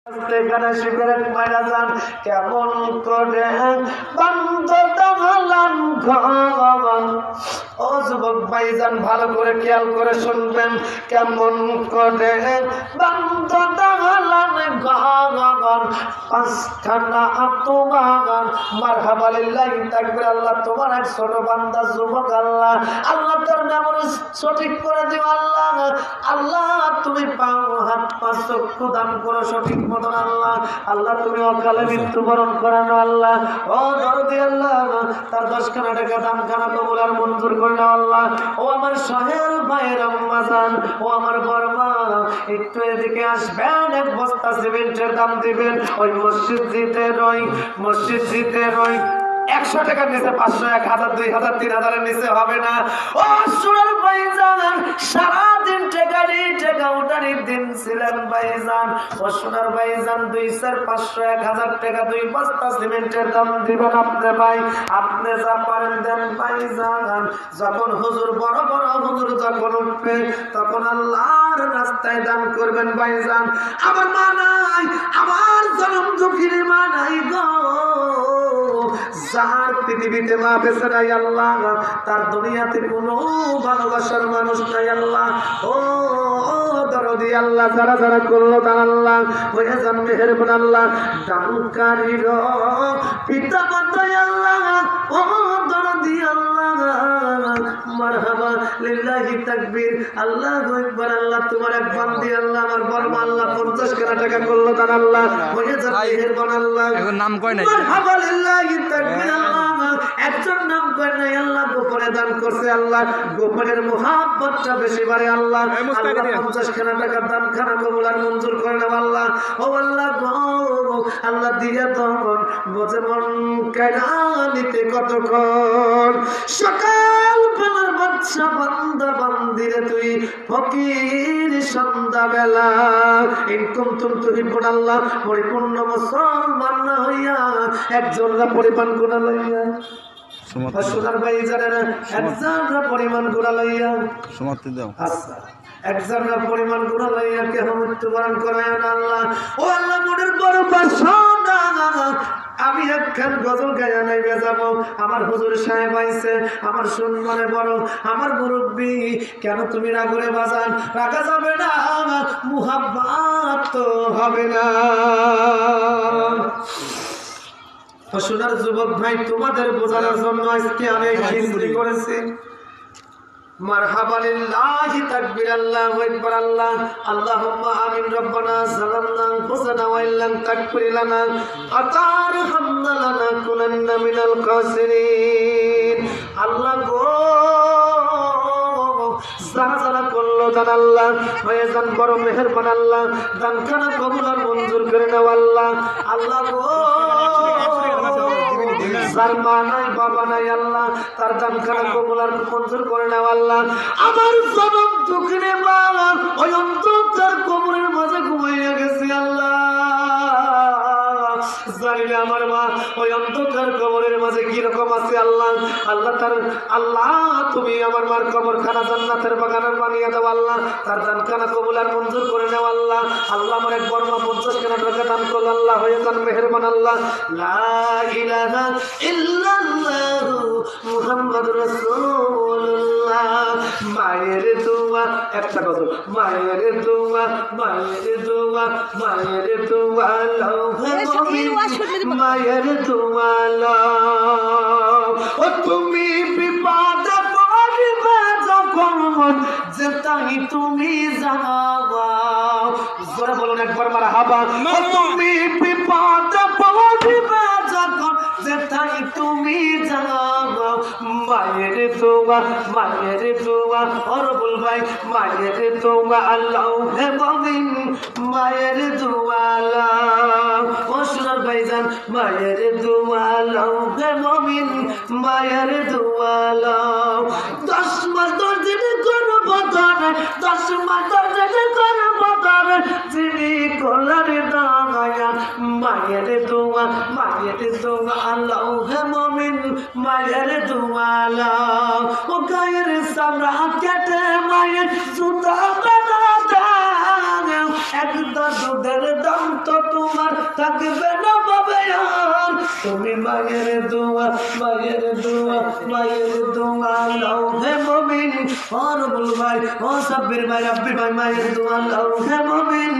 এখানে সিগারেট মারা যান কেমন করে বান্ধবান ঘর। ও যুবক ভাইজান ভালো করে খেয়াল করে শুনবেন, কেমন করে বান্ধবান ঘর পাঁচখানা আত্মবাগান। মারহাবা লিল্লাহি তাকবীর। আল্লাহ তোমার এক ছোট বান্দা যুবক, আল্লাহ আল্লাহ তার মেমোরি সঠিক করে দিও। আল্লাহ আল্লাহ তুমি পাও হাত পা চক্ষু দান করো সঠিক মতন। আল্লাহ আল্লাহ তুমি অকালে মৃত্যুবরণ করানো। আল্লাহ ও দরদি আল্লাহ তার 10খানা টাকা দানখানা কবুল আর মঞ্জুর করে নাও। আল্লাহ ও আমার সোহেল ভাইয়ের আম্মা জান, ও আমার বড়মা, একটু এদিকে আসবেন, এক বস্তা সিমেন্টের দাম দিবেন। ওই মসজিদ জিতে রই 100 টাকার নিচে 500, 1000, 2000, 3000-এর নিচে হবে না। ও সুরের ভাইজান সারাদিন টাকা উঠানির দিন ছিলেন ভাইজান। ও সোনার ভাইজান 2, 4, 500, 1000 টাকা 2 বস্তা সিমেন্টের দাম দিবেন আপনি ভাই। আপনি যা পারেন দেন ভাইজান। যখন হুজুর বড় হুজুর যখন উঠবে তখন আল্লাহর রাস্তায় দান করবেন ভাইজান। আমার মা নাই, আমার জনম দুঃখীর মা নাই গো, যার পৃথিবীতে মা বেঁচে নাই আল্লাহ, তার দুনিয়াতে কোনো ভালোবাসার মানুষ নাই আল্লাহ। ও দরদি আল্লাহ যারা করলো তার আল্লাহ হয়ে যান মেহেরবান। আল্লাহ দানকারীর পিতা মাতাই আল্লাহ, ও দরদি আল্লাহ মারহাবা লিল্লাহি তাকবীর। আল্লাহু আকবার। আল্লাহ তোমার এক বান্দি আল্লাহ আমার বড়মা আল্লাহ 50 টাকা করলো তার আল্লাহ হয়ে যান মেহেরবান। আল্লাহ এখন নাম কয় নাই, মারহাবা লিল্লাহি তাকবীর। আল্লাহ একজন নাম কয় নাই আল্লাহ, গোপনে দান করছে আল্লাহ, গোপনের মুহাব্বতটা বেশি বাড়ে আল্লাহ। আল্লাহ 50 টাকা দানখানা কবুল আর মঞ্জুর করে নাও আল্লাহ। ও আল্লাহ গো আল্লাহ দিয়ে তখন বোঝে মন কায়না নিতে কতক্ষণ। সকাল বেলার বাচ্চা বান্দা বান্দিরে তুই ফকির সন্ধ্যা বেলা ইনকুম তুহিব্বুন আল্লাহ পরিপূর্ণ মুসলমান না হইয়া একজনরা পরিমাণ গুনাহ লইয়া সোনার ভাই জানেন একজনরা পরিমাণ গুনাহ লইয়া সমাপ্তি দাও। আচ্ছা একজনরা পরিমাণ গুনাহ লইয়া কেন মৃত্যুবরণ করায় না আল্লাহ। ও আল্লাহ মনের বড় বাসনা আমি একখান গজল গায়া নাই বেজাবো। আমার হুজুর সাহেব আইছে, আমার সম্মানে বড়, আমার মুরব্বী, কেন তুমি রাগরে বাজান? রাগা যাবে না, মুহাব্বত তো হবে না। সোনার যুবক ভাই তোমাদের বোঝানোর জন্য আজকে আমি খিচুড়ি করেছি। মারহাবা লিল্লাহি তাকবীর। আল্লাহু আকবার। আল্লাহ আল্লাহুম্মা আমিন। রব্বানা যালামনা আনফুসানা ওয়া ইল্লাম তাগফির লানা ওয়া তারহামনা লানাকুনান্না মিনাল খাসিরিন। আল্লাহ গো যারা করলো তার আল্লাহ হয়ে যান বড় মেহেরবান। আল্লাহ দানখানা কবুল আর মঞ্জুর করে নাও আল্লাহ। আল্লাহ গো যার মা নাই বাবা নাই আল্লাহ তার দানখানা কবুল আর মঞ্জুর করে নাও আল্লাহ। আমার জনম দুঃখিনী বাবা ওই অন্ধকার কবরের মাঝে ঘুমাইয়া গেছে আল্লাহ, জানি আমার মা ওই অন্ধকার কবরের মাঝে কিরকম আছে আল্লাহ। আল্লাহ তার আল্লাহ তুমি আমার মার কবরখানা জান্নাতের বাগানের বানিয়ে দাও আল্লাহ। তার দানখানা কবুল আর মঞ্জুর করে নাও আল্লাহ। আল্লাহ আমার এক বড়মা 50 টাকা দান করল আল্লাহ হয়ে যান মেহেরবান আল্লাহ। লা ইলাহা ইল্লাল্লাহু মুহাম্মাদুর রাসূলুল্লাহ। মায়ের দোয়া একটা কথা, মায়ের দোয়া মায়ের দোয়া মায়ের দোয়া লও মায়ের দোয়া লও। ও তুমি বিপদে পড়বে যখন যেটাই তুমি জানাও। জোরে বলুন একবার মারহাবা। ও তুমি বিপদে পড়বে যখন যেটাই তুমি জানাও। মায়ের দোয়া অরবুল ভাই মায়ের দোয়া আল্লাহ হে মুমিন মায়ের দোয়া আল্লাহ। ও সোনার ভাইজান মায়ের দোয়া আল্লাহ হে মুমিন মায়ের দোয়া আল্লাহ। 10 মাস 10 দিন করব ধরে, 10 মাস 10 দিন করব ধরে, যিনি কোলার দাঁড়ায়া মায়ের দোয়া আল্লাহ হে মুমিন মায়ের দোয়া আল্লাহ। ও গায়ের চামড়া কেটে মায়ের জুতা বানা দাও, একদম দুধের দাম তো তোমার থাকবে না পাবে আর তুমি মায়ের দোয়া মায়ের দোয়া মায়ের দোয়া লাও হে মুমিন और बुल भाई ओ सब्बिर भाई रब्बी भाई मायर दुआ लाओ है मुमिन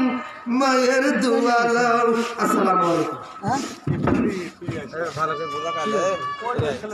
मायर दुआ लाओ अस्सलाम वालेकुम।